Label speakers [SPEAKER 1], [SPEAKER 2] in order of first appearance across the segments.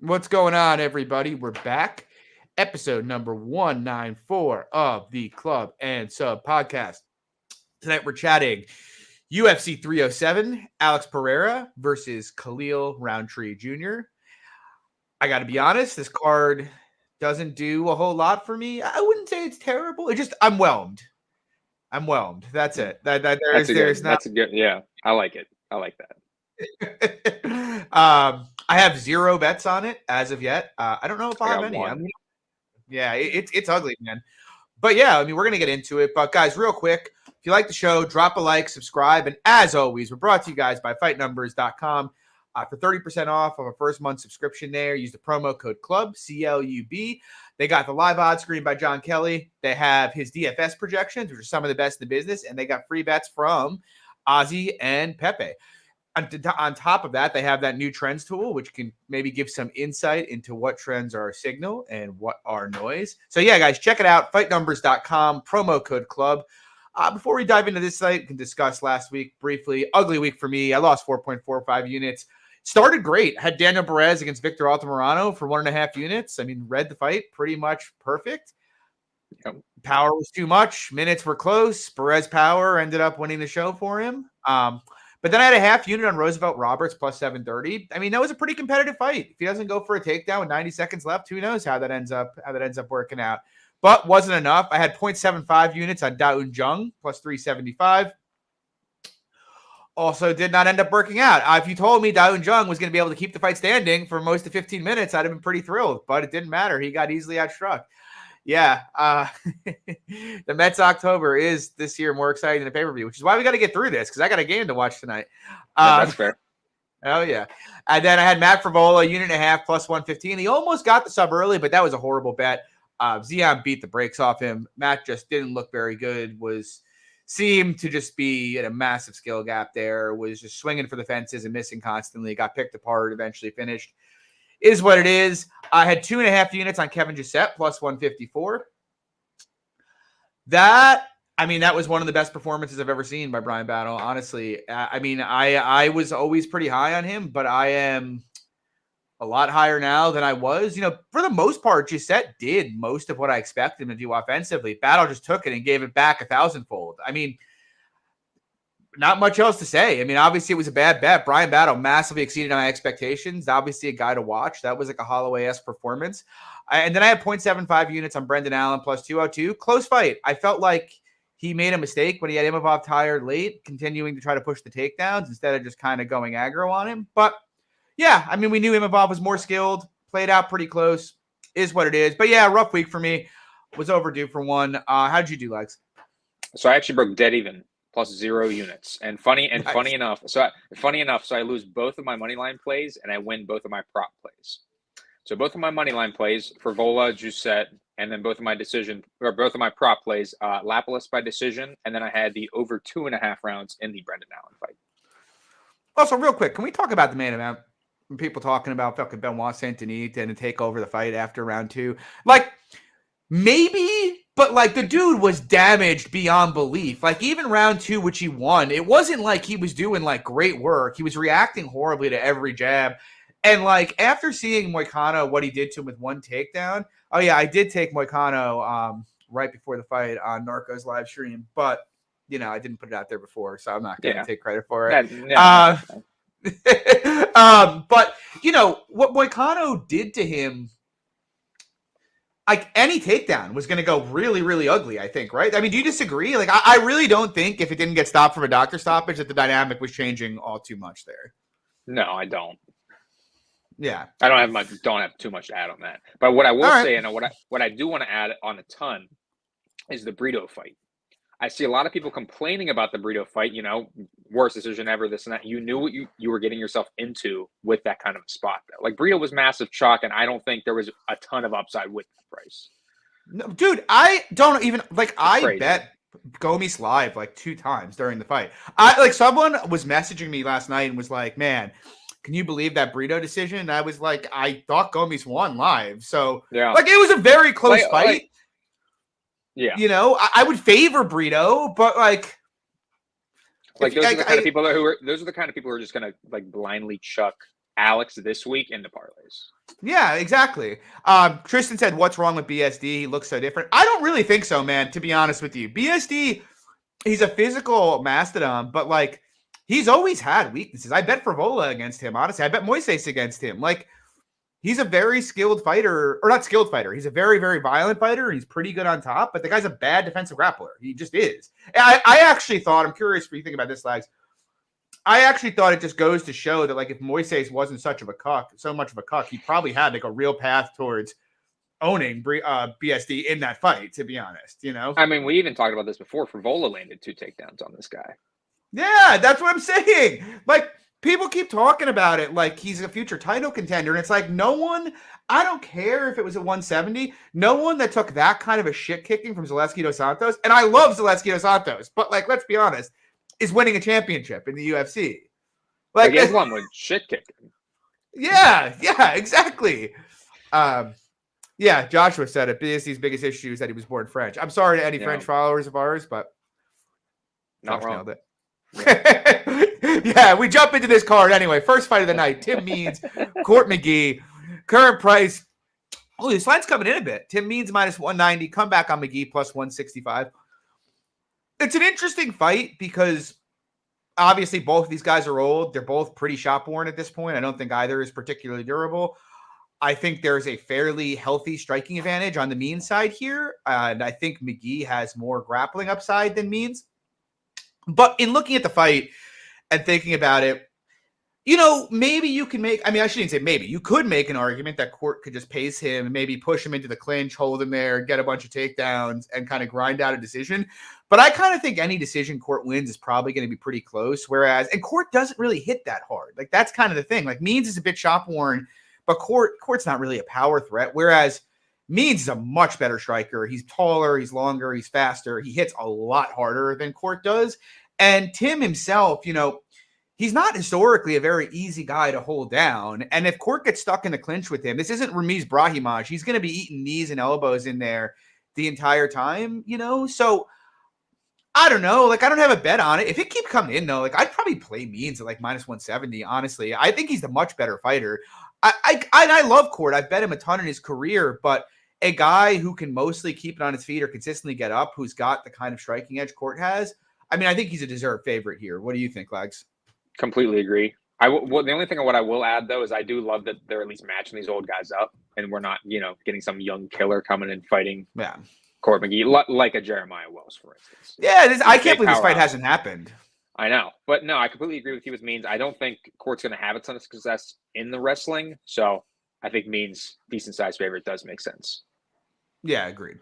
[SPEAKER 1] What's going on, everybody? We're back. Episode number 194 of the Club and Sub podcast. Tonight we're chatting UFC 307, Alex Pereira versus Khalil Rountree Jr. I got to be honest, this card doesn't do a whole lot for me. I wouldn't say it's terrible. I'm whelmed. I'm whelmed. That's it.
[SPEAKER 2] That's a good. Yeah, I like it. I like that.
[SPEAKER 1] I have zero bets on it as of yet. I don't know if I have any. It's ugly, man. But yeah, I mean, we're gonna get into it. But guys, real quick, if you like the show, drop a like, subscribe, and as always, we're brought to you guys by FightNumbers.com. For 30% off of a first month subscription there, use the promo code CLUB, CLUB. They got the live odds screen by John Kelly. They have his DFS projections, which are some of the best in the business, and they got free bets from Ozzy and Pepe. On top of that, they have that new trends tool, which can maybe give some insight into what trends are signal and what are noise. So yeah, guys, check it out. FightNumbers.com, promo code CLUB. Before we dive into this site, we can discuss last week briefly. Ugly week for me. I lost 4.45 units. Started great. Had Daniel Perez against Victor Altamirano for 1.5 units. I mean, read the fight pretty much perfect. Power was too much. Minutes were close. Perez power ended up winning the show for him. But then I had a half unit on Roosevelt Roberts plus 730. I mean, that was a pretty competitive fight. If he doesn't go for a takedown with 90 seconds left, who knows how that ends up working out. But wasn't enough. I had 0.75 units on Daun Jung plus 375. Also did not end up working out. If you told me Daun Jung was going to be able to keep the fight standing for most of 15 minutes, I'd have been pretty thrilled. But it didn't matter. He got easily outstruck. Yeah, the Mets October is this year more exciting than a pay-per-view, which is why we got to get through this because I got a game to watch tonight.
[SPEAKER 2] That's fair.
[SPEAKER 1] Oh, yeah. And then I had Matt Frivola, 1.5 plus 115. He almost got the sub early, but that was a horrible bet. Zion beat the brakes off him. Matt just didn't look very good, seemed to just be in a massive skill gap there, was just swinging for the fences and missing constantly, got picked apart, eventually finished. Is what it is. I had 2.5 units on Kevin Giuseppe plus 154. That was one of the best performances I've ever seen by Brian Battle. Honestly, I was always pretty high on him, but I am a lot higher now than I was. For the most part, Giuseppe did most of what I expected him to do offensively. Battle just took it and gave it back 1,000-fold. Not much else to say. Obviously it was a bad bet. Brian Battle massively exceeded my expectations. Obviously a guy to watch. That was like a Holloway-esque performance. And then I had 0.75 units on Brendan Allen plus 202. Close fight. I felt like he made a mistake when he had Imavov tired late, continuing to try to push the takedowns instead of just kind of going aggro on him. But yeah, we knew Imavov was more skilled, played out pretty close, is what it is. But yeah, rough week for me. Was overdue for one. How did you do, Lex?
[SPEAKER 2] So I actually broke dead even. Plus 0 units. And funny enough, so I lose both of my money line plays and I win both of my prop plays. So both of my money line plays, Frivola, Giuseppe, and then both of my prop plays, Lapalus by decision, and then I had the over 2.5 rounds in the Brendan Allen fight.
[SPEAKER 1] Also, real quick, can we talk about the main event? People talking about fucking Benoit Saint-Denis to take over the fight after round 2. Maybe, but the dude was damaged beyond belief. Even round 2, which he won, it wasn't like he was doing great work. He was reacting horribly to every jab. And after seeing Moicano, what he did to him with one takedown. Oh yeah, I did take Moicano right before the fight on Narco's live stream, but I didn't put it out there before, so I'm not going to take credit for it. But what Moicano did to him. Any takedown was going to go really, really ugly, I think, right? Do you disagree? I really don't think if it didn't get stopped from a doctor stoppage that the dynamic was changing all too much there.
[SPEAKER 2] No, I don't.
[SPEAKER 1] Yeah.
[SPEAKER 2] I don't have too much to add on that. But what I will say, and what I do want to add on a ton is the Brito fight. I see a lot of people complaining about the Brito fight, worst decision ever, this and that. You knew what you were getting yourself into with that kind of a spot. Brito was massive chalk, and I don't think there was a ton of upside with that price.
[SPEAKER 1] No, dude, I don't even I bet Gomes live 2 times during the fight. Someone was messaging me last night and was like, "Man, can you believe that Brito decision?" And I was like, "I thought Gomes won live." So
[SPEAKER 2] yeah,
[SPEAKER 1] it was a very close fight.
[SPEAKER 2] Yeah,
[SPEAKER 1] I would favor Brito, but
[SPEAKER 2] those are the kind of people who are just gonna blindly chuck Alex this week in the parlays.
[SPEAKER 1] Yeah, exactly. Tristan said, "What's wrong with BSD? He looks so different." I don't really think so, man. To be honest with you, BSD, he's a physical mastodon, but like he's always had weaknesses. I bet Frivola against him. Honestly, I bet Moises against him. Like he's a very skilled fighter, or not skilled fighter. He's a very, very violent fighter. He's pretty good on top, but the guy's a bad defensive grappler. He just is. I actually thought, I'm curious what you think about this, Lags. I actually thought it just goes to show that, like, if Moises wasn't so much of a cuck, he probably had like a real path towards owning BSD in that fight. To be honest, you know.
[SPEAKER 2] I mean, we even talked about this before. Frivola landed 2 takedowns on this guy.
[SPEAKER 1] Yeah, that's what I'm saying. Like, people keep talking about it like he's a future title contender, and it's like no one. I don't care if it was a 170. No one that took that kind of a shit kicking from Zaleski dos Santos, and I love Zaleski dos Santos, but like, let's be honest, is winning a championship in the UFC. Like
[SPEAKER 2] he's one with shit kicking.
[SPEAKER 1] Yeah, exactly. Yeah, Joshua said it. BSD's biggest issue is that he was born French. I'm sorry to any French followers of ours, but
[SPEAKER 2] not wrong.
[SPEAKER 1] Nailed it. Yeah, we jump into this card anyway. First fight of the night: Tim Means, Court McGee. Current price. Oh, this line's coming in a bit. Tim Means minus 190. Come back on McGee plus 165. It's an interesting fight because obviously both of these guys are old. They're both pretty shop-worn at this point. I don't think either is particularly durable. I think there's a fairly healthy striking advantage on the Means side here. And I think McGee has more grappling upside than Means. But in looking at the fight and thinking about it, you know, maybe you can make, I mean, I shouldn't say maybe. You could make an argument that Court could just pace him and maybe push him into the clinch, hold him there, get a bunch of takedowns, and kind of grind out a decision. But I kind of think any decision Court wins is probably going to be pretty close. Whereas, and Court doesn't really hit that hard. Like, that's kind of the thing. Like, Means is a bit shop-worn, but Court's not really a power threat. Whereas Means is a much better striker. He's taller, he's longer, he's faster. He hits a lot harder than Court does. And Tim himself, you know, he's not historically a very easy guy to hold down. And if Court gets stuck in the clinch with him, this isn't Ramiz Brahimaj. He's going to be eating knees and elbows in there the entire time, you know? So I don't know. Like, I don't have a bet on it. If it keeps coming in, though, like, I'd probably play Means at like minus 170, honestly. I think he's the much better fighter. I love Court. I've bet him a ton in his career, but a guy who can mostly keep it on his feet or consistently get up, who's got the kind of striking edge Court has, I mean, I think he's a deserved favorite here. What do you think, Lags?
[SPEAKER 2] Completely agree. Well, the only thing what I will add, though, is I do love that they're at least matching these old guys up, and we're not, you know, getting some young killer coming and fighting Court McGee, like a Jeremiah Wells, for instance.
[SPEAKER 1] Yeah, I can't believe this fight hasn't happened.
[SPEAKER 2] I know. But no, I completely agree with you with Means. I don't think Court's going to have a ton of success in the wrestling, so I think Means, decent-sized favorite, does make sense.
[SPEAKER 1] Yeah, agreed.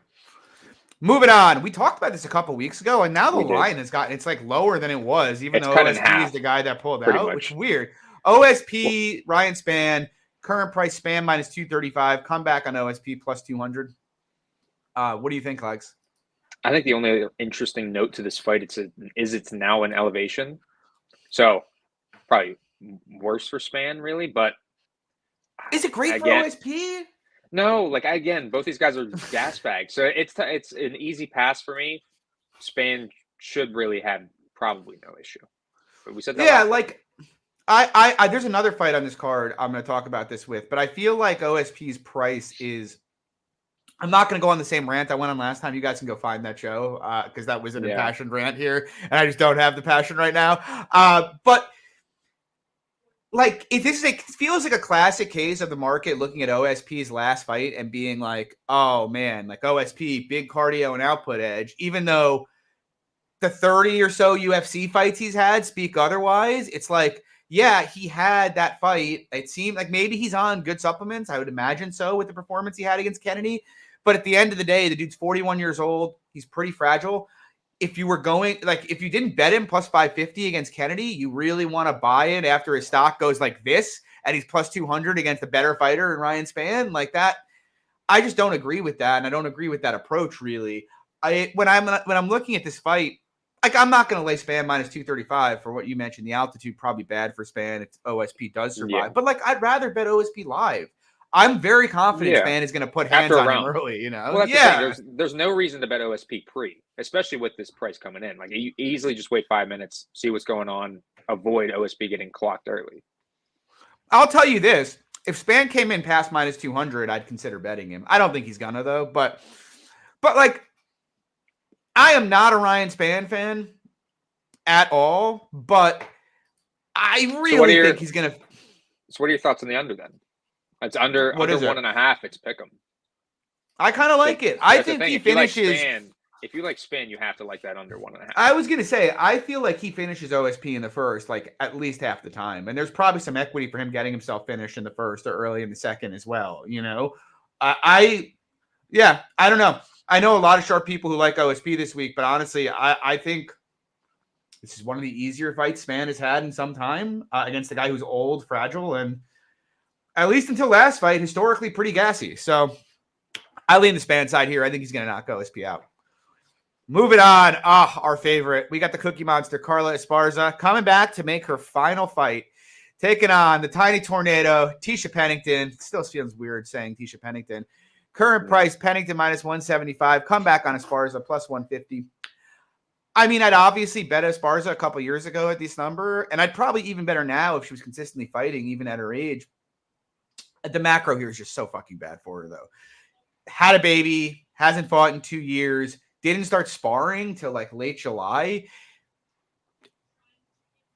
[SPEAKER 1] Moving on. We talked about this a couple weeks ago, and now the line has gotten, it's like lower than it was, even though OSP is the guy that pulled out, which is weird. OSP, Ryan Spann, current price Spann minus 235, come back on OSP plus 200. What do you think, Legs?
[SPEAKER 2] I think the only interesting note to this fight is it's now an elevation. So probably worse for Spann, really, but
[SPEAKER 1] is it great for OSP?
[SPEAKER 2] No, like, again, both these guys are gas bags. So it's an easy pass for me. Spann should really have probably no issue. But we said that.
[SPEAKER 1] Yeah, like I there's another fight on this card I'm going to talk about this with, but I feel like OSP's price is, I'm not going to go on the same rant I went on last time. You guys can go find that show because that was an impassioned rant here, and I just don't have the passion right now. But like, if this is it feels like a classic case of the market looking at OSP's last fight and being like, oh man, like OSP, big cardio and output edge, even though the 30 or so UFC fights he's had speak otherwise. It's like, yeah, he had that fight. It seemed like maybe he's on good supplements. I would imagine so with the performance he had against Kennedy. But at the end of the day, the dude's 41 years old. He's pretty fragile. If you were going, like, if you didn't bet him plus 550 against Kennedy, you really want to buy it after his stock goes like this and he's plus 200 against a better fighter in Ryan Spann, like that. I just don't agree with that, and I don't agree with that approach, really. When I'm looking at this fight, like, I'm not going to lay Spann minus 235 for what you mentioned. The altitude probably bad for Spann if OSP does survive. But, like, I'd rather bet OSP live. I'm very confident Spann is going to put hands on him early, you know?
[SPEAKER 2] Well, that's the thing. There's no reason to bet OSP pre, especially with this price coming in. Like, you easily just wait 5 minutes, see what's going on, avoid OSP getting clocked early.
[SPEAKER 1] I'll tell you this. If Spann came in past minus 200, I'd consider betting him. I don't think he's gonna, though. But like, I am not a Ryan Spann fan at all. But I really think he's gonna.
[SPEAKER 2] So what are your thoughts on the under then? It's under 1.5. It's pick 'em.
[SPEAKER 1] I kind of like it. I think he finishes.
[SPEAKER 2] If you like Spann, you have to like that under 1.5.
[SPEAKER 1] I was going to say, I feel like he finishes OSP in the first, like at least half the time. And there's probably some equity for him getting himself finished in the first or early in the second as well. You know, I don't know. I know a lot of sharp people who like OSP this week, but honestly, I think this is one of the easier fights Spann has had in some time against a guy who's old, fragile, and at least until last fight, historically pretty gassy. So I lean the Spann side here. I think he's going to knock OSP out. Moving on. Our favorite. We got the Cookie Monster, Carla Esparza, coming back to make her final fight, taking on the Tiny Tornado, Tisha Pennington. Still feels weird saying Tisha Pennington. Current price, Pennington minus 175. Come back on Esparza plus 150. I mean, I'd obviously bet Esparza a couple years ago at this number, and I'd probably even better now if she was consistently fighting, even at her age. The macro here is just so fucking bad for her, though. Had a baby, hasn't fought in 2 years. Didn't start sparring till like late July.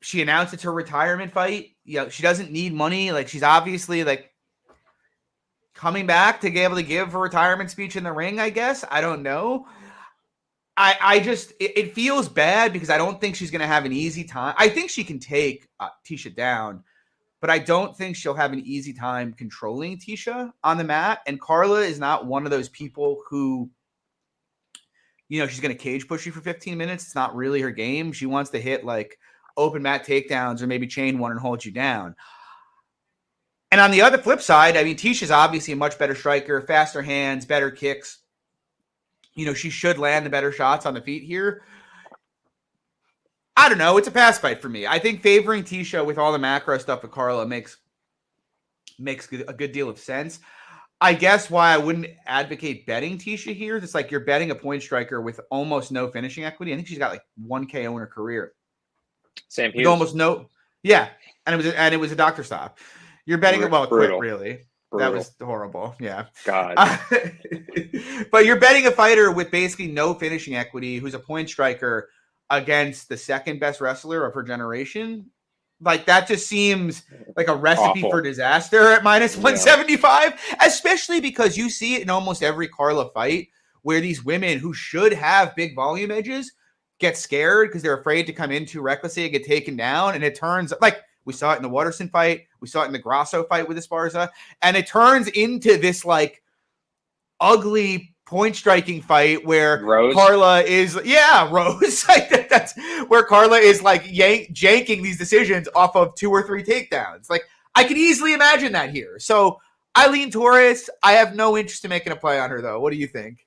[SPEAKER 1] She announced it's her retirement fight. You know, she doesn't need money. Like, she's obviously like coming back to be able to give her retirement speech in the ring, I guess. I don't know. I just, it feels bad because I don't think she's going to have an easy time. I think she can take Tisha down, but I don't think she'll have an easy time controlling Tisha on the mat. And Carla is not one of those people who, you know, she's going to cage push you for 15 minutes. It's not really her game. She wants to hit like open mat takedowns or maybe chain one and hold you down. And on the other flip side, I mean, Tisha's obviously a much better striker, faster hands, better kicks. You know, she should land the better shots on the feet here. I don't know. It's a pass fight for me. I think favoring Tisha with all the macro stuff with Carla makes a good deal of sense. I guess why I wouldn't advocate betting Tisha here. It's like you're betting a point striker with almost no finishing equity. I think she's got like 1 KO in her career.
[SPEAKER 2] Sam Hughes.
[SPEAKER 1] Almost no. Yeah. And it was a doctor stop. You're betting it, well, quit really. Brutal. That was horrible. Yeah.
[SPEAKER 2] God.
[SPEAKER 1] But you're betting a fighter with basically no finishing equity who's a point striker against the second best wrestler of her generation. Like, that just seems like a recipe for disaster at minus 175, especially because you see it in almost every Carla fight where these women who should have big volume edges get scared because they're afraid to come in too recklessly and get taken down. And it turns like we saw it in the Waterson fight. We saw it in the Grasso fight with Esparza. And it turns into this like ugly point striking fight where
[SPEAKER 2] Rose.
[SPEAKER 1] Carla is, Rose. Like that's where Carla is like janking these decisions off of 2 or 3 takedowns. Like, I could easily imagine that here. So I lean Torres. I have no interest in making a play on her, though. What do you think?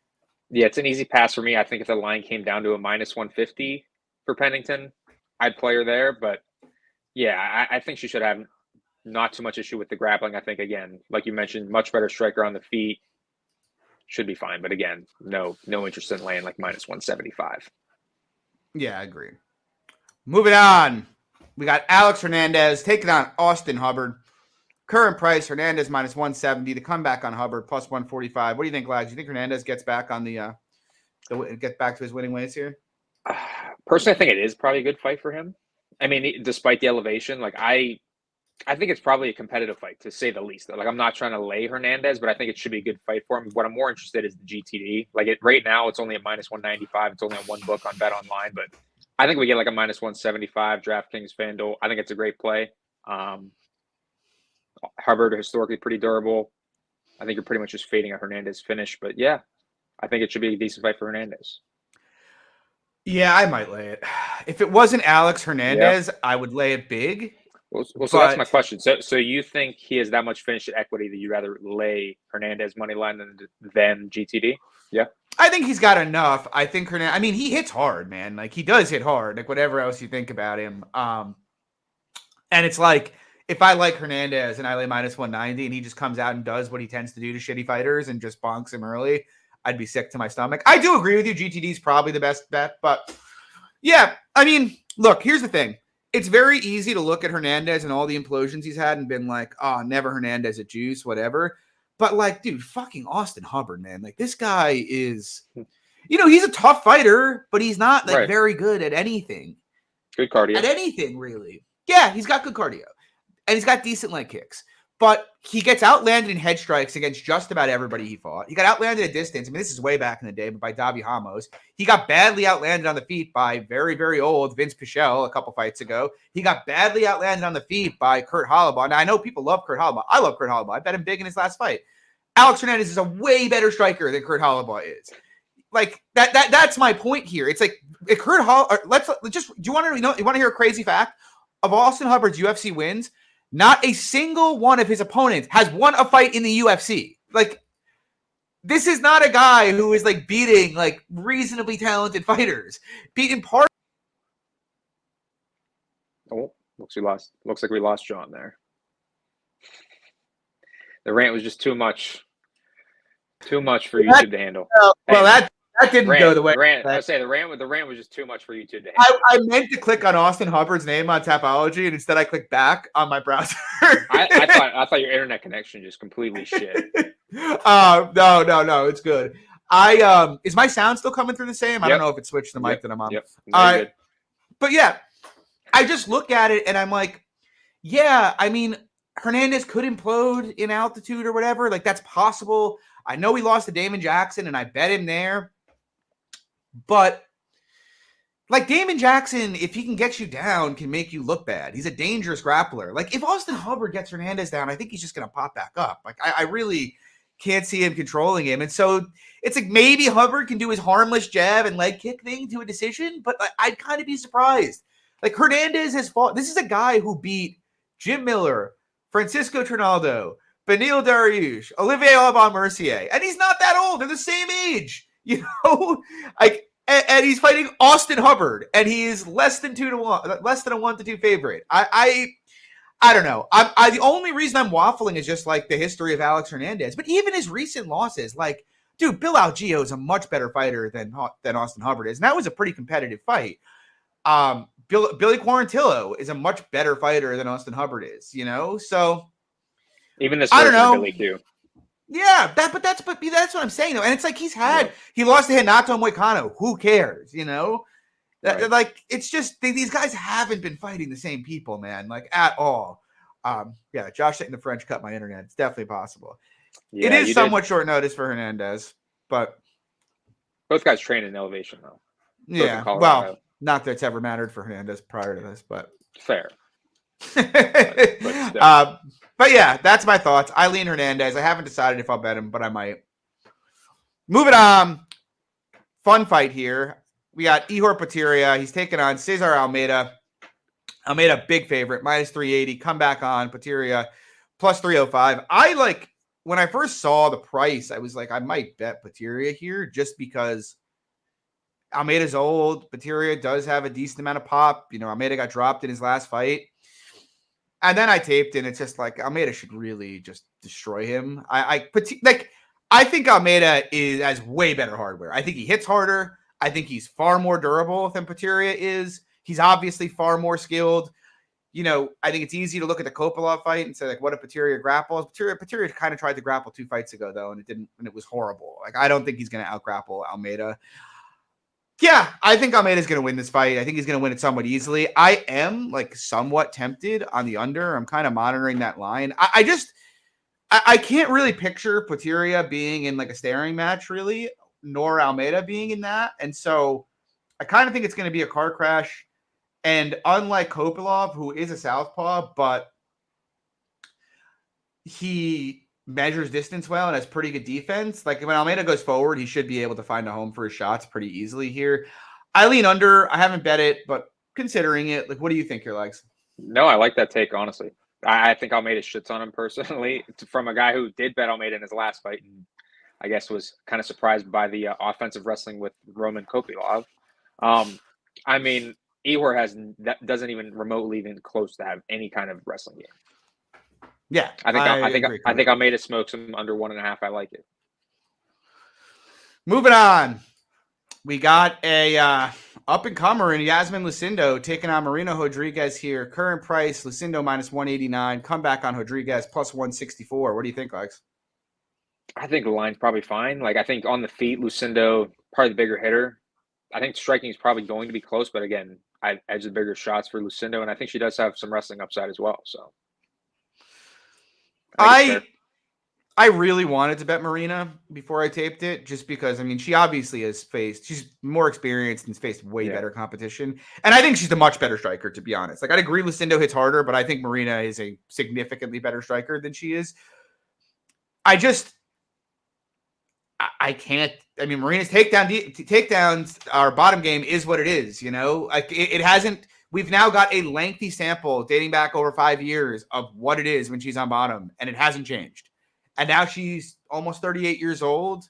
[SPEAKER 2] Yeah, it's an easy pass for me. I think if the line came down to a minus 150 for Pennington, I'd play her there. But yeah, I think she should have not too much issue with the grappling. I think, again, like you mentioned, much better striker on the feet. Should be fine. But again, no interest in laying like minus 175.
[SPEAKER 1] Yeah, I agree. Moving on. We got Alex Hernandez taking on Austin Hubbard. Current price, Hernandez minus 170. The comeback on Hubbard plus 145. What do you think, Lags? Do you think Hernandez gets back on get back to his winning ways here?
[SPEAKER 2] Personally, I think it is probably a good fight for him. I mean, despite the elevation, like I think it's probably a competitive fight, to say the least. Like, I'm not trying to lay Hernandez, but I think it should be a good fight for him. What I'm more interested in is the GTD. Like, right now, it's only at minus 195. It's only on one book on Bet Online, but I think we get like a minus 175 DraftKings FanDuel. I think it's a great play. Hubbard historically pretty durable. I think you're pretty much just fading a Hernandez finish, but yeah, I think it should be a decent fight for Hernandez.
[SPEAKER 1] Yeah, I might lay it. If it wasn't Alex Hernandez, I would lay it big.
[SPEAKER 2] Well, so that's my question. So you think he has that much finish equity that you'd rather lay Hernandez money line than GTD? Yeah.
[SPEAKER 1] I think he's got enough. I think Hernandez, I mean, he hits hard, man. Like, he does hit hard, like whatever else you think about him. And it's like, if I like Hernandez and I lay minus 190 and he just comes out and does what he tends to do to shitty fighters and just bonks him early, I'd be sick to my stomach. I do agree with you. GTD is probably the best bet, but yeah, I mean, look, here's the thing. it's very easy to look at Hernandez and all the implosions he's had and been like, oh, never Hernandez at juice, whatever. But like, dude, fucking Austin Hubbard, man. Like this guy is, he's a tough fighter, but he's not like very good at anything.
[SPEAKER 2] Good cardio.
[SPEAKER 1] At anything, really. Yeah, he's got good cardio. And he's got decent leg kicks. But he gets outlanded in head strikes against just about everybody he fought. He got outlanded at distance. I mean, this is way back in the day, but by Davi Ramos. He got badly outlanded on the feet by very, very old Vince Pichel a couple fights ago. He got badly outlanded on the feet by Kurt Hollabaugh. Now, I know people love Kurt Hollabaugh. I love Kurt Hollabaugh. I bet him big in his last fight. Alex Hernandez is a way better striker than Kurt Hollabaugh is. Like, that's my point here. It's like, if Kurt Hollabaugh, do you want to hear a crazy fact? Of Austin Hubbard's UFC wins, not a single one of his opponents has won a fight in the UFC. Like, this is not a guy who is like beating like reasonably talented fighters. Beating part.
[SPEAKER 2] Oh, looks like we lost John there. The rant was just too much for YouTube to handle.
[SPEAKER 1] Well, that didn't go the way.
[SPEAKER 2] The rant was just too much for YouTube to handle.
[SPEAKER 1] I meant to click on Austin Hubbard's name on Tapology, and instead I clicked back on my browser.
[SPEAKER 2] I thought your internet connection just completely shit.
[SPEAKER 1] No, it's good. Is my sound still coming through the same? I don't know if it switched the mic that I'm on.
[SPEAKER 2] Yep.
[SPEAKER 1] Good. But yeah, I just look at it and I'm like, yeah, I mean, Hernandez could implode in altitude or whatever. Like, that's possible. I know he lost to Damon Jackson, and I bet him there. But, like, Damon Jackson, if he can get you down, can make you look bad. He's a dangerous grappler. Like, if Austin Hubbard gets Hernandez down, I think he's just going to pop back up. Like, I really can't see him controlling him. And so it's like maybe Hubbard can do his harmless jab and leg kick thing to a decision, but I'd kind of be surprised. Like, Hernandez has fought. This is a guy who beat Jim Miller, Francisco Trinaldo, Beneil Dariush, Olivier Aubin-Mercier, and he's not that old. They're the same age, Like, and he's fighting Austin Hubbard, and he is less than a 1-2 favorite. I don't know. The only reason I'm waffling is just like the history of Alex Hernandez, but even his recent losses, like, dude, Bill Algeo is a much better fighter than Austin Hubbard is, and that was a pretty competitive fight. Billy Quarantillo is a much better fighter than Austin Hubbard is, So
[SPEAKER 2] even this
[SPEAKER 1] I don't know.
[SPEAKER 2] Billy too.
[SPEAKER 1] Yeah, that's what I'm saying though. And it's like he lost to Renato Moicano. Who cares? Right. Like, it's just these guys haven't been fighting the same people, man, like at all. Yeah, Josh saying the French cut my internet. It's definitely possible. Yeah, it is somewhat short notice for Hernandez, but
[SPEAKER 2] both guys train in elevation though.
[SPEAKER 1] Yeah, well, not that it's ever mattered for Hernandez prior to this, but
[SPEAKER 2] fair.
[SPEAKER 1] But yeah, that's my thoughts. I lean Hernandez. I haven't decided if I'll bet him, but I might. Moving on. Fun fight here. We got Ehor Pereira. He's taking on Cesar Almeida. Almeida, big favorite, minus 380. Come back on. Pereira, plus 305. When I first saw the price, I was like, I might bet Pereira here just because Almeida's old. Pereira does have a decent amount of pop. Almeida got dropped in his last fight. And then I taped, and it's just like Almeida should really just destroy him. I think Almeida has way better hardware. I think he hits harder. I think he's far more durable than Pereira is. He's obviously far more skilled. I think it's easy to look at the Kopylov fight and say, like, what if Pereira grapples? Pereira kind of tried to grapple 2 fights ago, though, and it didn't, and it was horrible. Like, I don't think he's going to out-grapple Almeida. Yeah, I think Almeida's going to win this fight. I think he's going to win it somewhat easily. I am, like, somewhat tempted on the under. I'm kind of monitoring that line. I can't really picture Pereira being in, like, a staring match, really, nor Almeida being in that. And so I kind of think it's going to be a car crash. And unlike Kopylov, who is a southpaw, but he measures distance well and has pretty good defense. Like, when Almeida goes forward, he should be able to find a home for his shots pretty easily here. I lean under. I haven't bet it, but considering it, like, what do you think, your legs?
[SPEAKER 2] No, I like that take, honestly. I think Almeida shits on him personally from a guy who did bet Almeida in his last fight and I guess was kind of surprised by the offensive wrestling with Roman Kopylov. I mean, Ehor doesn't even remotely even close to have any kind of wrestling game.
[SPEAKER 1] Yeah,
[SPEAKER 2] I think Almeida smokes him under 1.5. I like it.
[SPEAKER 1] Moving on, we got a Up and comer and Yasmin Lucindo taking on Marina Rodriguez here. Current price, Lucindo minus 189. Comeback on Rodriguez plus 164. What do you think, Alex?
[SPEAKER 2] I think the line's probably fine. Like, I think on the feet, Lucindo, probably the bigger hitter. I think striking is probably going to be close, but again, I edge the bigger shots for Lucindo, and I think she does have some wrestling upside as well. So
[SPEAKER 1] I really wanted to bet Marina before I taped it, just because, I mean, she obviously she's more experienced and faced way better competition. And I think she's a much better striker, to be honest. Like, I'd agree Lucindo hits harder, but I think Marina is a significantly better striker than she is. I can't. I mean, Marina's takedowns, our bottom game is what it is, you know? Like, it hasn't. We've now got a lengthy sample dating back over 5 years of what it is when she's on bottom, and it hasn't changed. And now she's almost 38 years old.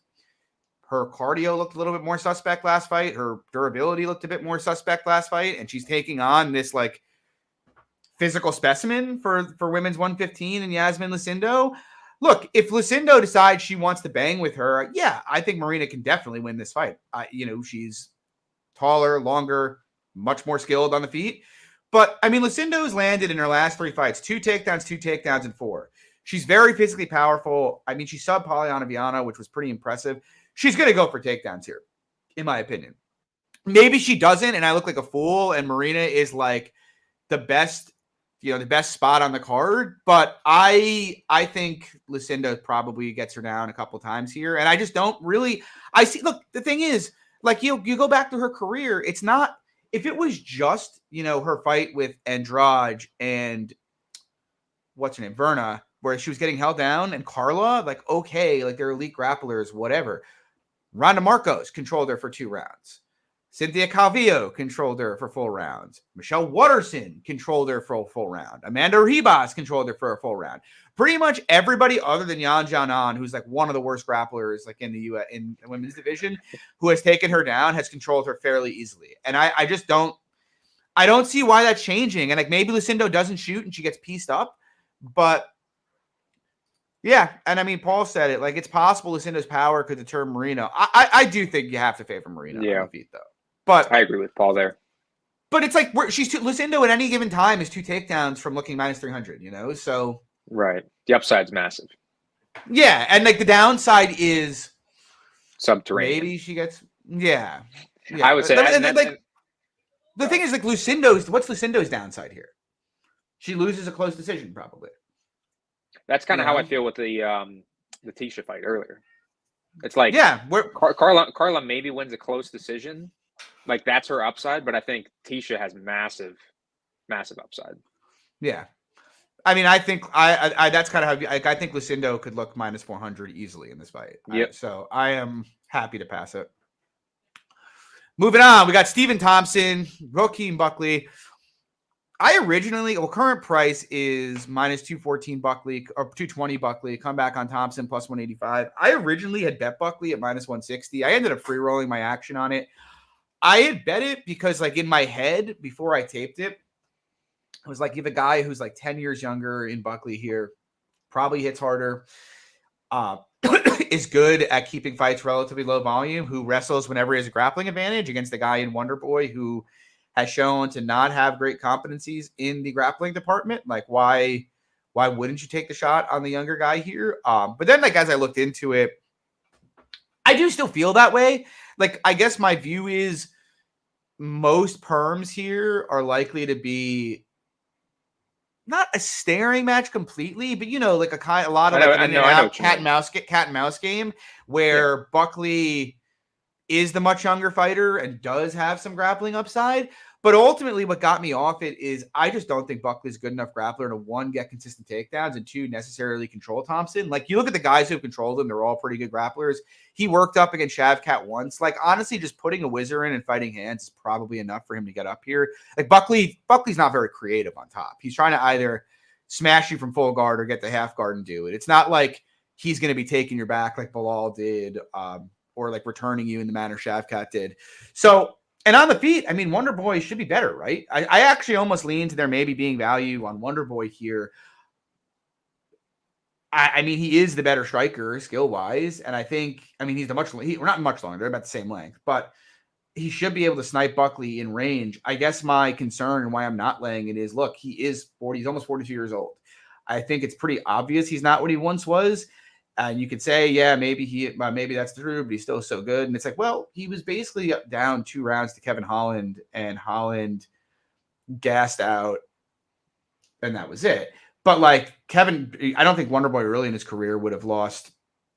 [SPEAKER 1] Her cardio looked a little bit more suspect last fight. Her durability looked a bit more suspect last fight. And she's taking on this like physical specimen for women's 115 and Yasmin Lucindo. Look, if Lucindo decides she wants to bang with her, yeah, I think Marina can definitely win this fight. She's taller, longer, much more skilled on the feet. But, I mean, Lucindo's landed in her last 3 fights, 2 takedowns, and 4. She's very physically powerful. I mean, she subbed Polyana Viana, which was pretty impressive. She's going to go for takedowns here, in my opinion. Maybe she doesn't, and I look like a fool, and Marina is like the best spot on the card. But I think Lucindo probably gets her down a couple times here, and I just don't really. Look, the thing is, like you go back to her career. It's not if it was just her fight with Andrade and what's her name, Verna, where she was getting held down, and Carla, like, okay, like they're elite grapplers, whatever. Ronda Marcos controlled her for 2 rounds. Cynthia Calvillo controlled her for full rounds. Michelle Watterson controlled her for a full round. Amanda Ribas controlled her for a full round. Pretty much everybody other than Yan Jianan, who's like one of the worst grapplers like in the U.S. in the women's division, who has taken her down, has controlled her fairly easily. And I just don't see why that's changing. And like maybe Lucindo doesn't shoot and she gets pieced up, but yeah, and I mean, Paul said it. Like, it's possible Lucindo's power could deter Marina. I do think you have to favor Marina on the feet, though. But
[SPEAKER 2] I agree with Paul there.
[SPEAKER 1] But it's like Lucindo at any given time is 2 takedowns from looking minus 300. So
[SPEAKER 2] right, the upside's massive.
[SPEAKER 1] Yeah, and like the downside is
[SPEAKER 2] subterranean.
[SPEAKER 1] Maybe she gets yeah.
[SPEAKER 2] I would say
[SPEAKER 1] the thing is like what's Lucindo's downside here? She loses a close decision probably.
[SPEAKER 2] That's kind of how I feel with the Tisha fight earlier. It's like Carla maybe wins a close decision, like that's her upside, but I think Tisha has massive upside.
[SPEAKER 1] Yeah, I mean, I think I that's kind of how I think Lucindo could look minus 400 easily in this fight.
[SPEAKER 2] Yep.
[SPEAKER 1] So I am happy to pass it. Moving on, we got Stephen Thompson, Rocky Buckley. Current price is minus 214 Buckley or 220 Buckley. Come back on Thompson plus 185. I originally had bet Buckley at minus 160. I ended up free rolling my action on it. I had bet it because like in my head before I taped it, I was like, you have a guy who's like 10 years younger in Buckley here, probably hits harder, is good at keeping fights relatively low volume, who wrestles whenever he has a grappling advantage against the guy in Wonderboy who has shown to not have great competencies in the grappling department. Like, why wouldn't you take the shot on the younger guy here? But then, like, as I looked into it, I do still feel that way. Like, I guess my view is most perms here are likely to be not a staring match completely, but like a lot of cat and mouse game where Buckley is the much younger fighter and does have some grappling upside. But ultimately what got me off it is I just don't think Buckley's good enough grappler to 1, get consistent takedowns, and 2, necessarily control Thompson. Like you look at the guys who have controlled him, they're all pretty good grapplers. He worked up against Shavkat once. Like honestly, just putting a whizzer in and fighting hands is probably enough for him to get up here. Like Buckley's not very creative on top. He's trying to either smash you from full guard or get the half guard and do it. It's not like he's going to be taking your back like Bilal did, or like returning you in the manner Shavkat did. So, and on the feet, I mean, Wonderboy should be better, right? I actually almost lean to there maybe being value on Wonderboy here. I mean, he is the better striker skill-wise, and I think, I mean, we're not much longer. They're about the same length, but he should be able to snipe Buckley in range. I guess my concern and why I'm not laying it is, look, he is 40. He's almost 42 years old. I think it's pretty obvious he's not what he once was. And you could say, yeah, maybe that's true, but he's still so good. And it's like, well, he was basically down 2 rounds to Kevin Holland, and Holland gassed out, and that was it. But like Kevin, I don't think Wonderboy really in his career would have lost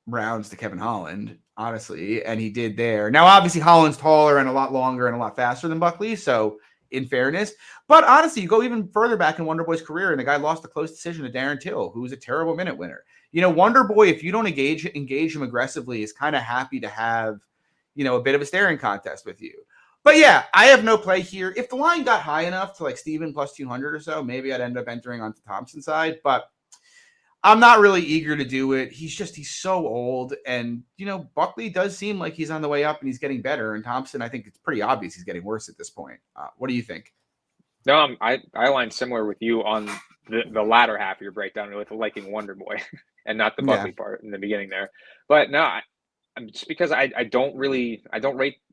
[SPEAKER 1] rounds to Kevin Holland, honestly, and he did there. Now, obviously, Holland's taller and a lot longer and a lot faster than Buckley, so in fairness. But honestly, you go even further back in Wonderboy's career, and the guy lost a close decision to Darren Till, who was a terrible minute winner. You know, Wonderboy, if you don't engage him aggressively, is kind of happy to have, you know, a bit of a staring contest with you. But yeah, I have no play here. If the line got high enough to like Steven plus 200 or so, maybe I'd end up entering onto Thompson's side. But I'm not really eager to do it. He's so old. And, you know, Buckley does seem like he's on the way up and he's getting better. And Thompson, I think it's pretty obvious he's getting worse at this point. What do you think?
[SPEAKER 2] No, I aligned similar with you on the latter half of your breakdown with liking Wonderboy and not the Buckley part in the beginning there. But no, just because I don't rate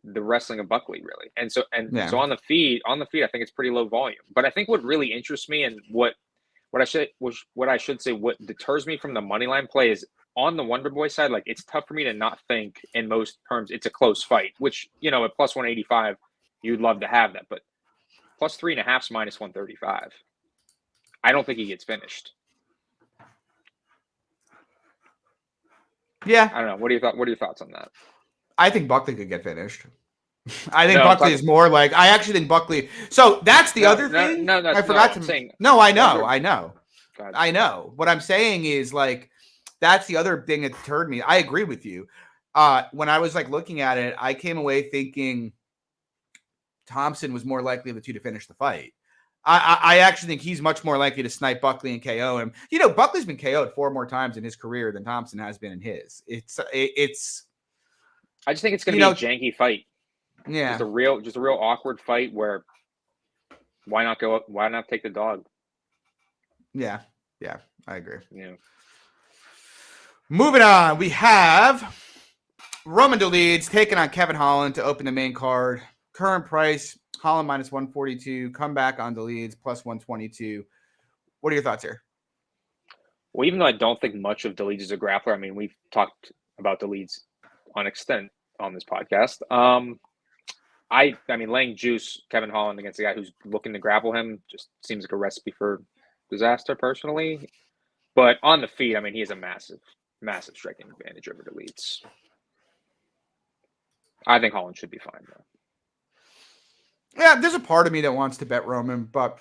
[SPEAKER 2] the wrestling of Buckley really. So on the feed, I think it's pretty low volume. But I think what really interests me and what I should say deters me from the money line play is on the Wonderboy side, like it's tough for me to not think in most terms it's a close fight, which, you know, at plus 185, you'd love to have that. But plus 3.5 is minus 135. I don't think he gets finished.
[SPEAKER 1] Yeah.
[SPEAKER 2] I don't know. What are your thoughts on that?
[SPEAKER 1] I think Buckley could get finished. I think Buckley is more like, I actually think Buckley. So that's the other thing. I forgot to say. No, I know. What I'm saying is like, that's the other thing that deterred me. I agree with you. When I was like looking at it, I came away thinking Thompson was more likely of the two to finish the fight. I actually think he's much more likely to snipe Buckley and KO him. You know, Buckley's been KO'd 4 more times in his career than Thompson has been in his. It's.
[SPEAKER 2] I just think it's going to be a janky fight.
[SPEAKER 1] Yeah,
[SPEAKER 2] just a real awkward fight where why not go up? Why not take the dog?
[SPEAKER 1] Yeah, I agree.
[SPEAKER 2] Yeah.
[SPEAKER 1] Moving on, we have Roman Dolidze taking on Kevin Holland to open the main card. Current price, Holland minus 142. Come back on Dolidze plus 122. What are your thoughts here?
[SPEAKER 2] Well, even though I don't think much of Dolidze as a grappler, I mean, we've talked about Dolidze on extent on this podcast. I mean, laying juice Kevin Holland against a guy who's looking to grapple him just seems like a recipe for disaster, personally. But on the feet, I mean, he has a massive striking advantage over Dolidze. I think Holland should be fine, though.
[SPEAKER 1] Yeah, there's a part of me that wants to bet Roman, but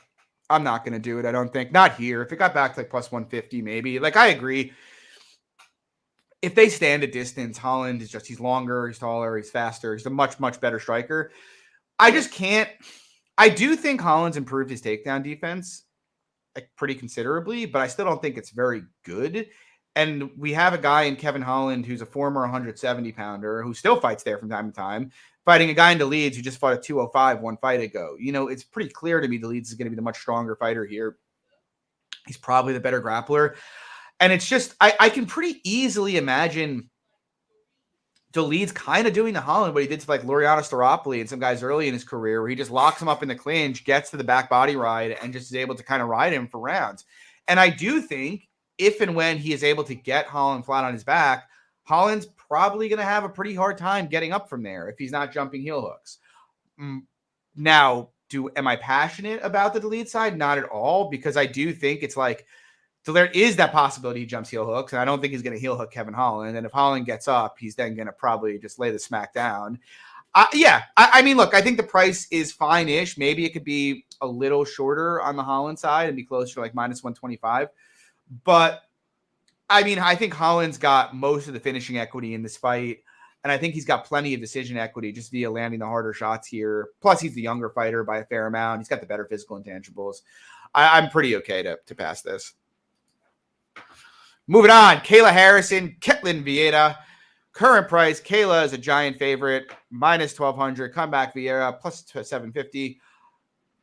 [SPEAKER 1] I'm not going to do it, I don't think. Not here. If it got back to like plus 150, maybe. Like, I agree. If they stand a distance, Holland is he's longer, he's taller, he's faster. He's a much, much better striker. I just can't. I do think Holland's improved his takedown defense like pretty considerably, but I still don't think it's very good. And we have a guy in Kevin Holland who's a former 170-pounder who still fights there from time to time, fighting a guy in Dolidze who just fought at 205 one fight ago. You know, it's pretty clear to me Dolidze is going to be the much stronger fighter here. He's probably the better grappler. And it's just, I can pretty easily imagine Dolidze kind of doing to Holland what he did to like Luciano Staropoli and some guys early in his career, where he just locks him up in the clinch, gets to the back body ride, and just is able to kind of ride him for rounds. And I do think if and when he is able to get Holland flat on his back, Holland's probably going to have a pretty hard time getting up from there if he's not jumping heel hooks. Now, am I passionate about the Dolidze side? Not at all, because I do think it's like, so there is that possibility he jumps heel hooks, and I don't think he's going to heel hook Kevin Holland. And if Holland gets up, he's then going to probably just lay the smack down. I mean, look, I think the price is fine-ish. Maybe it could be a little shorter on the Holland side and be closer to like minus 125. But, I mean, I think Holland's got most of the finishing equity in this fight, and I think he's got plenty of decision equity just via landing the harder shots here. Plus, he's the younger fighter by a fair amount. He's got the better physical intangibles. I'm pretty okay to pass this. Moving on, Kayla Harrison, Ketlen Vieira. Current price, Kayla is a giant favorite, minus 1,200. Comeback Vieira, plus 750.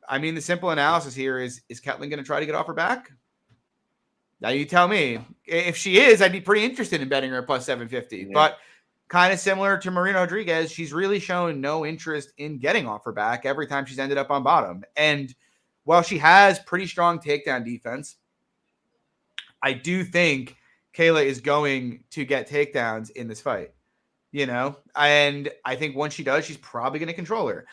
[SPEAKER 1] I mean, the simple analysis here is Ketlen going to try to get off her back? Now you tell me. If she is, I'd be pretty interested in betting her at plus 750. Yeah. But kind of similar to Marina Rodriguez, she's really shown no interest in getting off her back every time she's ended up on bottom. And while she has pretty strong takedown defense, I do think Kayla is going to get takedowns in this fight, and I think once she does, she's probably going to control her.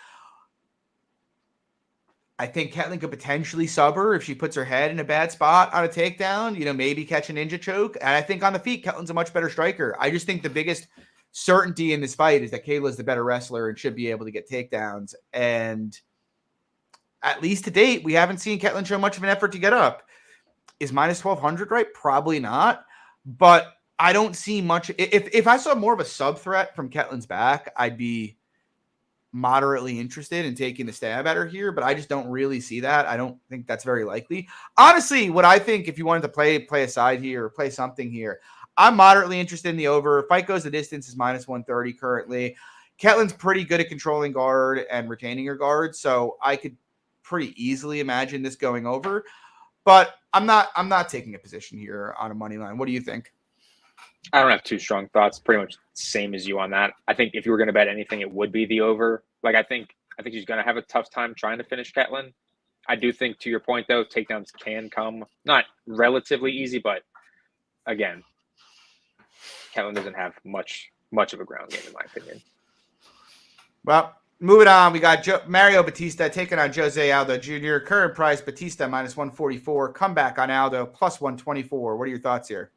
[SPEAKER 1] I think Ketlen could potentially sub her if she puts her head in a bad spot on a takedown, maybe catch a ninja choke. And I think on the feet, Ketlen's a much better striker. I just think the biggest certainty in this fight is that Kayla's the better wrestler and should be able to get takedowns. And at least to date, we haven't seen Ketlen show much of an effort to get up. Is minus 1,200 right? Probably not. But I don't see much. If I saw more of a sub threat from Ketlen's back, I'd be moderately interested in taking the stab at her here, but I just don't really see that. I don't think that's very likely. Honestly, what I think, if you wanted to play a side here or play something here, I'm moderately interested in the over. Fight goes the distance is minus 130 currently. Ketlen's pretty good at controlling guard and retaining her guard, so I could pretty easily imagine this going over. But I'm not taking a position here on a money line. What do you think?
[SPEAKER 2] I don't have too strong thoughts. Pretty much the same as you on that. I think if you were going to bet anything, it would be the over. Like I think she's going to have a tough time trying to finish Ketlen. I do think, to your point though, takedowns can come not relatively easy, but again, Ketlen doesn't have much of a ground game in my opinion.
[SPEAKER 1] Well, moving on, we got Mario Batista taking on Jose Aldo Jr. Current price Batista minus 144. Comeback on Aldo plus 124. What are your thoughts here?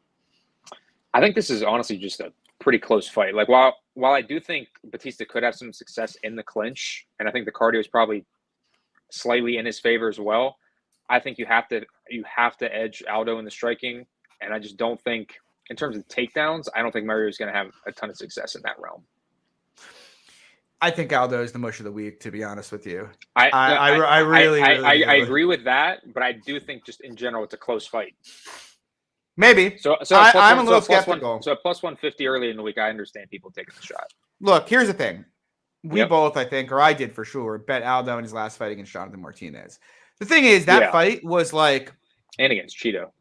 [SPEAKER 2] I think this is honestly just a pretty close fight. Like while I do think Batista could have some success in the clinch, and I think the cardio is probably slightly in his favor as well, I think you have to edge Aldo in the striking, and I just don't think in terms of takedowns, I don't think Mario is going to have a ton of success in that realm.
[SPEAKER 1] I think Aldo is the mush of the week, to be honest with you.
[SPEAKER 2] I
[SPEAKER 1] really
[SPEAKER 2] agree with that, but I do think just in general it's a close fight.
[SPEAKER 1] Maybe.
[SPEAKER 2] So
[SPEAKER 1] I'm a little skeptical.
[SPEAKER 2] So at plus 150 early in the week, I understand people taking the shot.
[SPEAKER 1] Look, here's the thing. We both, I think, or I did for sure, bet Aldo in his last fight against Jonathan Martinez. The thing is, that fight was like...
[SPEAKER 2] And against Cheeto.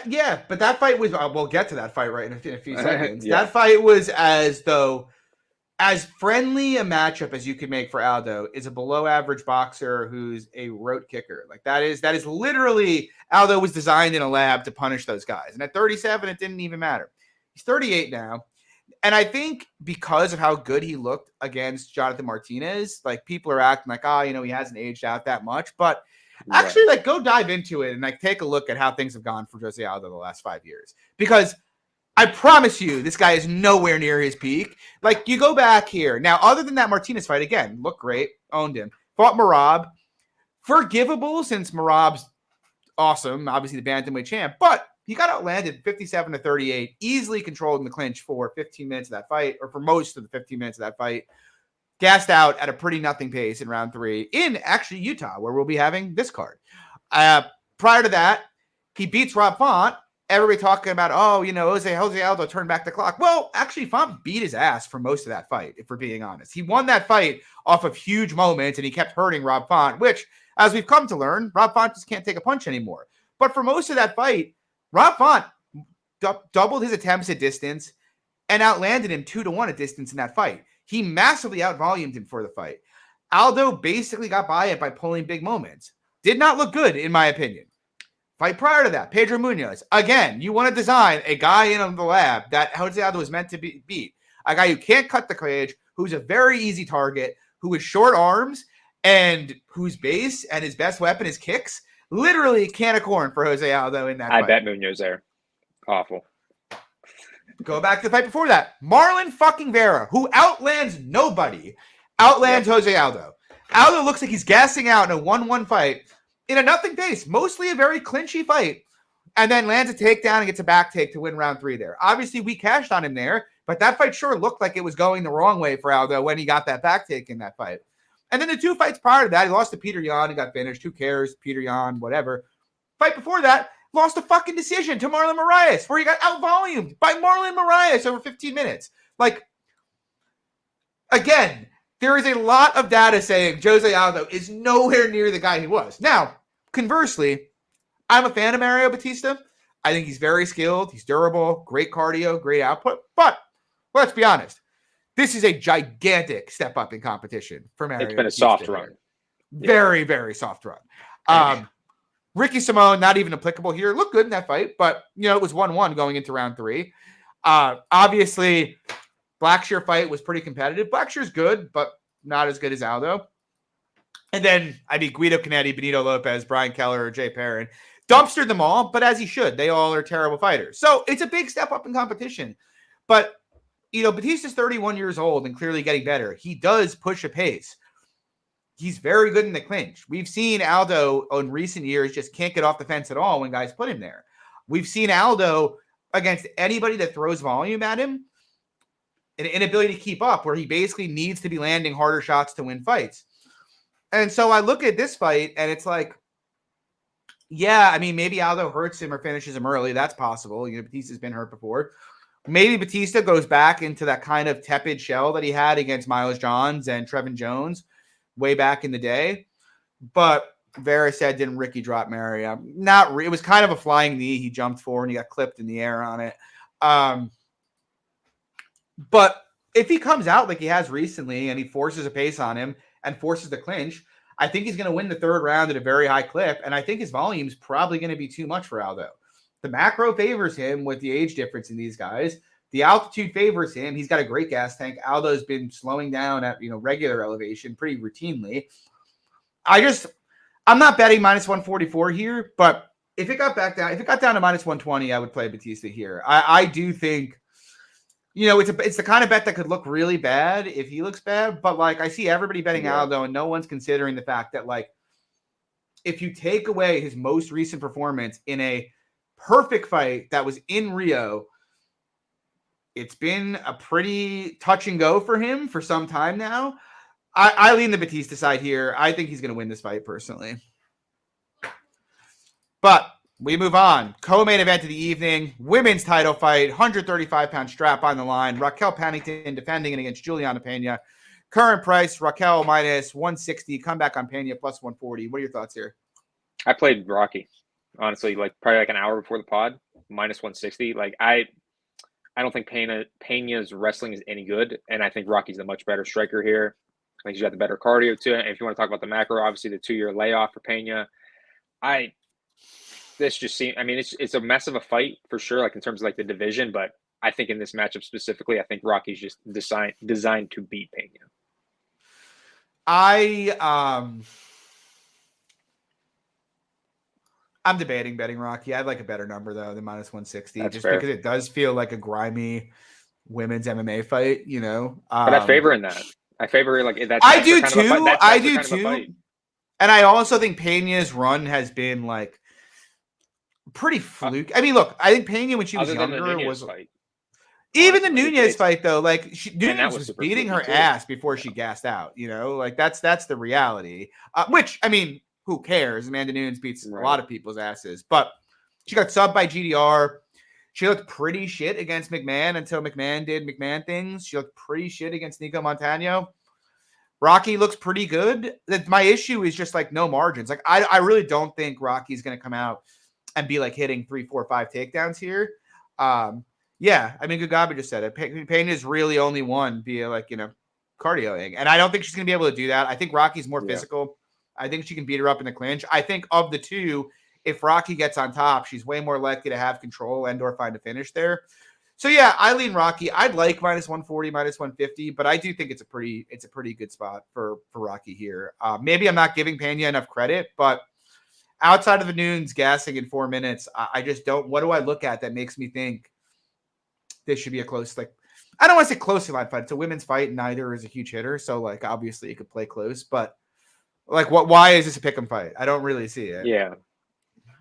[SPEAKER 1] Yeah, but that fight was... we'll get to that fight right in a few seconds. That fight was as friendly a matchup as you could make for Aldo is a below average boxer who's a rote kicker. Like that is literally Aldo was designed in a lab to punish those guys. And at 37, it didn't even matter. He's 38 now. And I think because of how good he looked against Jonathan Martinez, like people are acting like, he hasn't aged out that much. But actually, like go dive into it and like take a look at how things have gone for Jose Aldo the last 5 years. Because I promise you, this guy is nowhere near his peak. Like, you go back here. Now, other than that Martinez fight, again, looked great, owned him. Fought Merab. Forgivable since Merab's awesome, obviously the bantamweight champ, but he got outlanded 57-38, easily controlled in the clinch for 15 minutes of that fight, or for most of the 15 minutes of that fight. Gassed out at a pretty nothing pace in round 3 in actually Utah, where we'll be having this card. Prior to that, he beats Rob Font. Everybody talking about, Jose Aldo turned back the clock. Well, actually, Font beat his ass for most of that fight, if we're being honest. He won that fight off of huge moments, and he kept hurting Rob Font, which, as we've come to learn, Rob Font just can't take a punch anymore. But for most of that fight, Rob Font doubled his attempts at distance and outlanded him 2-1 at distance in that fight. He massively outvolumed him for the fight. Aldo basically got by it by pulling big moments. Did not look good, in my opinion. Fight prior to that, Pedro Munoz. Again, you want to design a guy in the lab that Jose Aldo was meant to beat. A guy who can't cut the cage, who's a very easy target, who has short arms, and whose base and his best weapon is kicks. Literally a can of corn for Jose Aldo in that fight.
[SPEAKER 2] I bet Munoz there. Awful.
[SPEAKER 1] Go back to the fight before that. Marlon fucking Vieira, who outlands nobody, outlands Jose Aldo. Aldo looks like he's gassing out in a 1-1 fight in a nothing pace, mostly a very clinchy fight, and then lands a takedown and gets a back take to win round 3 there. Obviously, we cashed on him there, but that fight sure looked like it was going the wrong way for Aldo when he got that back take in that fight. And then the 2 fights prior to that, he lost to Peter Yan and got finished. Who cares? Peter Yan, whatever. Fight before that, lost a fucking decision to Marlon Moraes, where he got outvolumed by Marlon Moraes over 15 minutes. Like, again, there is a lot of data saying Jose Aldo is nowhere near the guy he was. Now, conversely, I'm a fan of Mario Batista. I think he's very skilled. He's durable, great cardio, great output. But let's be honest. This is a gigantic step up in competition for Mario.
[SPEAKER 2] It's been a
[SPEAKER 1] Batista
[SPEAKER 2] soft
[SPEAKER 1] here.
[SPEAKER 2] run.
[SPEAKER 1] Very, very soft run. Ricky Simone, not even applicable here. Looked good in that fight, but, it was 1-1 going into round 3. Obviously, Blackshear fight was pretty competitive. Blackshear's good, but not as good as Aldo. And then, Guido Canetti, Benito Lopez, Brian Keller, Jay Perrin. Dumpstered them all, but as he should. They all are terrible fighters. So it's a big step up in competition. But, Batista's 31 years old and clearly getting better. He does push a pace. He's very good in the clinch. We've seen Aldo in recent years just can't get off the fence at all when guys put him there. We've seen Aldo against anybody that throws volume at him, an inability to keep up where he basically needs to be landing harder shots to win fights. And so I look at this fight and it's like, yeah, maybe Aldo hurts him or finishes him early. That's possible. Batista's been hurt before. Maybe Batista goes back into that kind of tepid shell that he had against Miles Johns and Trevin Jones way back in the day. But Vieira said, didn't Ricky drop Mario? It was kind of a flying knee. He jumped forward and he got clipped in the air on it. But if he comes out like he has recently and he forces a pace on him and forces the clinch, I think he's going to win the third round at a very high clip. And I think his volume is probably going to be too much for Aldo. The macro favors him with the age difference in these guys. The altitude favors him. He's got a great gas tank. Aldo's been slowing down at regular elevation pretty routinely. I'm not betting minus 144 here, but if it got down to minus 120, I would play Batista here. I do think, it's the kind of bet that could look really bad if he looks bad, but I see everybody betting Aldo and no one's considering the fact that if you take away his most recent performance in a perfect fight that was in Rio, it's been a pretty touch and go for him for some time now. I lean the Batista side here. I think he's going to win this fight personally. But we move on. Co-main event of the evening, women's title fight, 135-pound strap on the line. Raquel Pennington defending it against Julianna Pena. Current price, Raquel minus 160. Comeback on Pena plus 140. What are your thoughts here?
[SPEAKER 2] I played Rocky, honestly, probably an hour before the pod, minus 160. I don't think Pena's wrestling is any good, and I think Rocky's a much better striker here. I think she's got the better cardio to it. And if you want to talk about the macro, obviously the 2-year layoff for Pena. This just seems, it's a mess of a fight for sure, in terms of the division, but I think in this matchup specifically, I think Rocky's just designed to beat Pena.
[SPEAKER 1] I'm debating betting Rocky. I'd like a better number though than minus 160.
[SPEAKER 2] That's
[SPEAKER 1] just
[SPEAKER 2] fair.
[SPEAKER 1] Because it does feel like a grimy women's MMA fight,
[SPEAKER 2] But I favor in that. I favor that.
[SPEAKER 1] I do too. I do too. And I also think Pena's run has been pretty fluke. Look, I think Pena when she was younger was fight. Even the Nunez fight though. Nunez was beating her ass before she gassed out. That's the reality. Which who cares? Amanda Nunes beats a lot of people's asses, but she got subbed by GDR. She looked pretty shit against McMahon until McMahon did McMahon things. She looked pretty shit against Nico Montano. Rocky looks pretty good. My issue is just no margins. I really don't think Rocky's going to come out and be hitting 3, 4, 5 takedowns here. Gugabe just said it. Pena is really only one via cardioing. And I don't think she's going to be able to do that. I think Rocky's more physical. I think she can beat her up in the clinch. I think of the two, if Rocky gets on top, she's way more likely to have control and or find a finish there. So yeah, I lean Rocky. I'd like minus 140, minus 150, but I do think it's a pretty good spot for Rocky here. Maybe I'm not giving Pena enough credit, but outside of the Nunes gassing in 4 minutes, I just don't. What do I look at that makes me think this should be a close? I don't want to say closely line fight. It's a women's fight. Neither is a huge hitter, so obviously you could play close, but what? Why is this a pick'em fight? I don't really see it.
[SPEAKER 2] Yeah.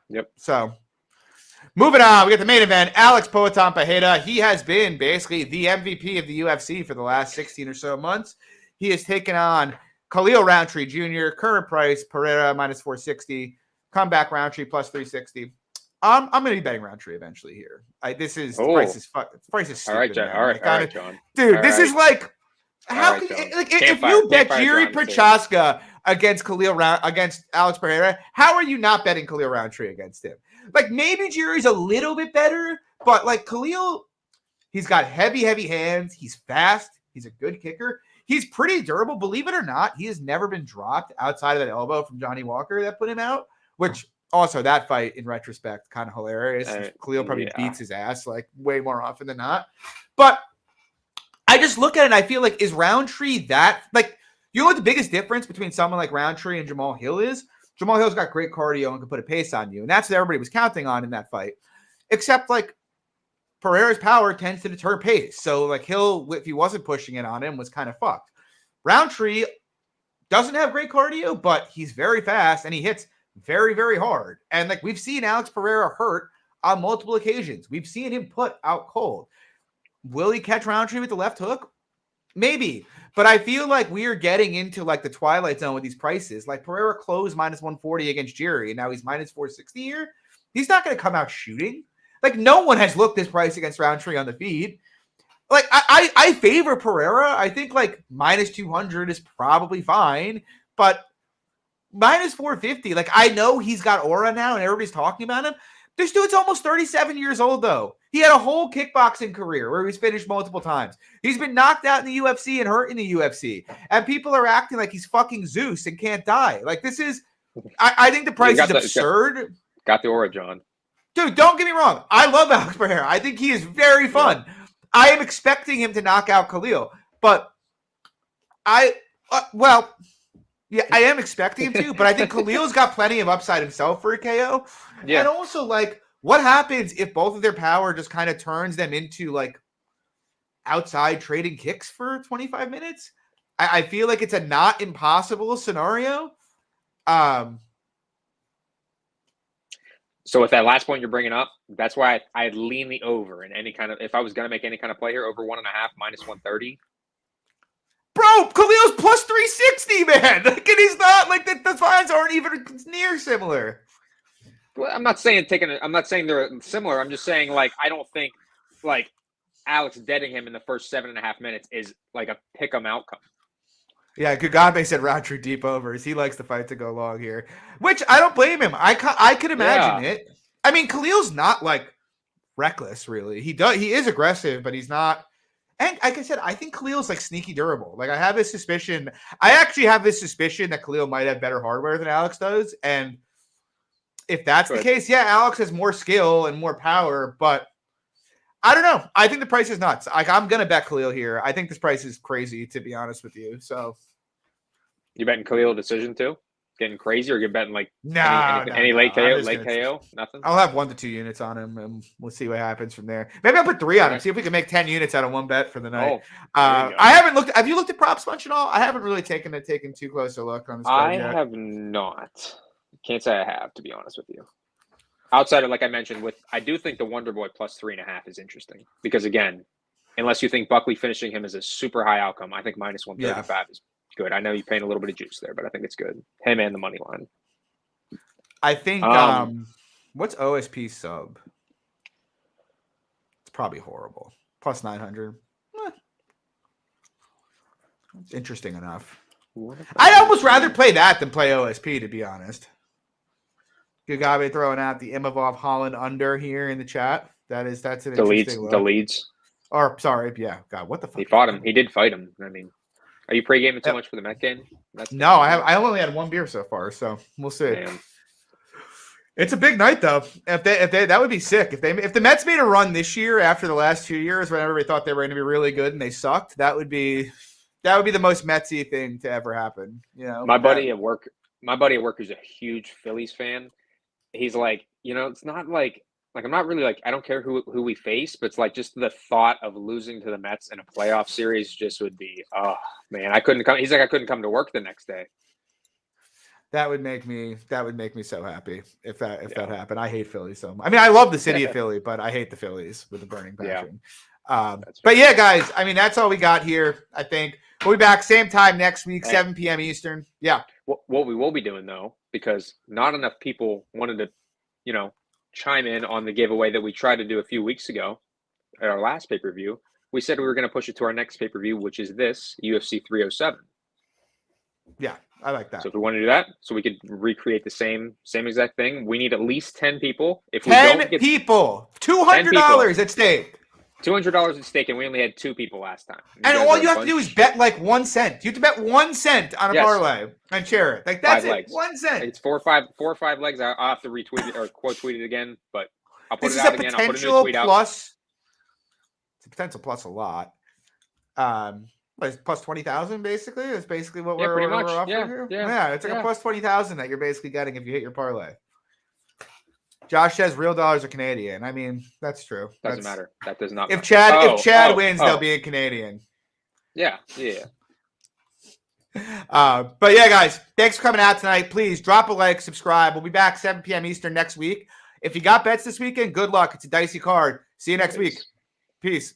[SPEAKER 2] Yep.
[SPEAKER 1] So, moving on, we got the main event. Alex Poatan Pereira. He has been basically the MVP of the UFC for the last 16 or so months. He has taken on Khalil Rountree Jr. Current price, Pereira minus 460. Comeback Rountree plus 360. I'm going to be betting Rountree eventually here. Price is stupid.
[SPEAKER 2] All right, John. All right, John.
[SPEAKER 1] Dude,
[SPEAKER 2] all
[SPEAKER 1] this is how can if you bet Jiri Prochaska against against Alex Pereira, how are you not betting Khalil Rountree against him? Maybe Jiri's a little bit better, but Khalil, He's got heavy hands. He's fast. He's a good kicker. He's pretty durable. Believe it or not, he has never been dropped outside of that elbow from Johnny Walker that put him out, which also that fight in retrospect, kind of hilarious. Khalil probably beats his ass like way more often than not. But I just look at it and I feel like, is Rountree that, like, you know what the biggest difference between someone like Rountree and Jamal Hill is? Jamal Hill's got great cardio and can put a pace on you. And that's what everybody was counting on in that fight. Except, like, Pereira's power tends to deter pace. So, like, Hill, if he wasn't pushing it on him, was kind of fucked. Rountree doesn't have great cardio, but he's very fast and he hits very, very hard. And, like, we've seen Alex Pereira hurt on multiple occasions. We've seen him put out cold. Will he catch Rountree with the left hook? Maybe. But I feel like we are getting into, like, the twilight zone with these prices. Like, Pereira closed minus 140 against Jerry, and now he's minus 460 here. He's not going to come out shooting. Like, no one has looked this price against Rountree on the feed. Like, I favor Pereira. I think, like, minus 200 is probably fine. But minus 450, like, I know he's got aura now and everybody's talking about him. This dude's almost 37 years old, though. He had a whole kickboxing career where he's finished multiple times. He's been knocked out in the UFC and hurt in the UFC. And people are acting like he's fucking Zeus and can't die. Like, this is – I think the price is absurd.
[SPEAKER 2] Got the aura, John.
[SPEAKER 1] Dude, don't get me wrong. I love Alex Pereira. I think he is very fun. Yeah. I am expecting him to knock out Khalil. But I am expecting him to. But I think Khalil's got plenty of upside himself for a KO. Yeah. And also, like, what happens if both of their power just kind of turns them into, like, outside trading kicks for 25 minutes? I feel like it's a not impossible scenario.
[SPEAKER 2] So with that last point you're bringing up, that's why I'd lean the over in any kind of – if I was going to make any kind of play here, over 1.5, minus 130.
[SPEAKER 1] Bro, Khalil's plus 360, man. Like, and he's not – like, the lines aren't even near similar.
[SPEAKER 2] Well, I'm not saying they're similar. I'm just saying, like, I don't think, like, Alex deading him in the first 7.5 minutes is, like, a pick-em outcome.
[SPEAKER 1] Yeah, Kagabe said Rountree deep overs. He likes the fight to go long here, which I don't blame him. I could imagine it. I mean, Khalil's not, like, reckless, really. He is aggressive, but he's not. And like I said, I think Khalil's, like, sneaky durable. Like, I have this suspicion. I actually have this suspicion that Khalil might have better hardware than Alex does. And if that's the case, yeah, Alex has more skill and more power, but I don't know. I think the price is nuts. Like, I'm going to bet Khalil here. I think this price is crazy, to be honest with you. So,
[SPEAKER 2] you betting Khalil decision too? Getting crazy, or you're betting like any late KO? Nothing.
[SPEAKER 1] I'll have 1 to 2 units on him, and we'll see what happens from there. Maybe I'll put 3 on him. See if we can make 10 units out of 1 bet for the night. I haven't looked. Have you looked at props bunch at all? I haven't really taken too close a look on this.
[SPEAKER 2] I have not. Can't say I have, to be honest with you. Outside of, like I mentioned, I do think the Wonderboy plus 3.5 is interesting because, again, unless you think Buckley finishing him is a super high outcome, I think minus 135 is good. I know you're paying a little bit of juice there, but I think it's good. Him and the money line.
[SPEAKER 1] I think what's OSP sub? It's probably horrible. Plus 900. It's interesting enough. I'd almost rather play that than play OSP, to be honest. Kagabe throwing out the Imavov Holland under here in the chat. That's an interesting look.
[SPEAKER 2] Dolidze.
[SPEAKER 1] Or sorry, yeah. God, what the fuck?
[SPEAKER 2] He fought him. He did fight him. I mean, are you pre-gaming too much for the Met game?
[SPEAKER 1] No, I only had 1 beer so far, so we'll see. Damn. It's a big night though. If they that would be sick. If the Mets made a run this year after the last 2 years when everybody thought they were going to be really good and they sucked, that would be the most Metsy thing to ever happen. You know,
[SPEAKER 2] my buddy at work who's a huge Phillies fan. He's like, you know, it's not like I'm not really like, I don't care who we face, but it's like just the thought of losing to the Mets in a playoff series just would be, oh man, I couldn't come. He's like, I couldn't come to work the next day.
[SPEAKER 1] That would make me so happy if that happened. I hate Philly so much. I mean, I love the city of Philly, but I hate the Phillies with a burning passion. But yeah, guys, I mean, that's all we got here. I think we'll be back same time next week, 7 p.m. Eastern. Yeah.
[SPEAKER 2] What we will be doing though, because not enough people wanted to, you know, chime in on the giveaway that we tried to do a few weeks ago at our last pay-per-view. We said we were going to push it to our next pay-per-view, which is this UFC 307.
[SPEAKER 1] Yeah, I like that.
[SPEAKER 2] So if we want to do that, so we could recreate the same exact thing, we need at least 10 people. If we
[SPEAKER 1] 10
[SPEAKER 2] don't get
[SPEAKER 1] people, $200 at stake.
[SPEAKER 2] $200 at stake, and we only had 2 people last time.
[SPEAKER 1] And all you have to do is bet like 1 cent. You have to bet 1 cent on a parlay and share it. Like that's
[SPEAKER 2] 5 legs.
[SPEAKER 1] 1 cent.
[SPEAKER 2] It's 4 or 5 legs. I'll have to retweet it or quote tweet it again, but I'll put
[SPEAKER 1] This
[SPEAKER 2] it
[SPEAKER 1] is
[SPEAKER 2] out
[SPEAKER 1] a
[SPEAKER 2] again. I'll put a new
[SPEAKER 1] potential
[SPEAKER 2] tweet out.
[SPEAKER 1] plus. It's a potential plus a lot. What is it, plus 20,000 basically? Is basically what we're offering here. Yeah, it's like a plus 20,000 that you're basically getting if you hit your parlay. Josh says real dollars are Canadian. I mean, that's true.
[SPEAKER 2] Doesn't matter. That does not.
[SPEAKER 1] If Chad wins, they'll be in Canadian.
[SPEAKER 2] Yeah.
[SPEAKER 1] But yeah, guys, thanks for coming out tonight. Please drop a like, subscribe. We'll be back 7 p.m. Eastern next week. If you got bets this weekend, good luck. It's a dicey card. See you next week. Peace.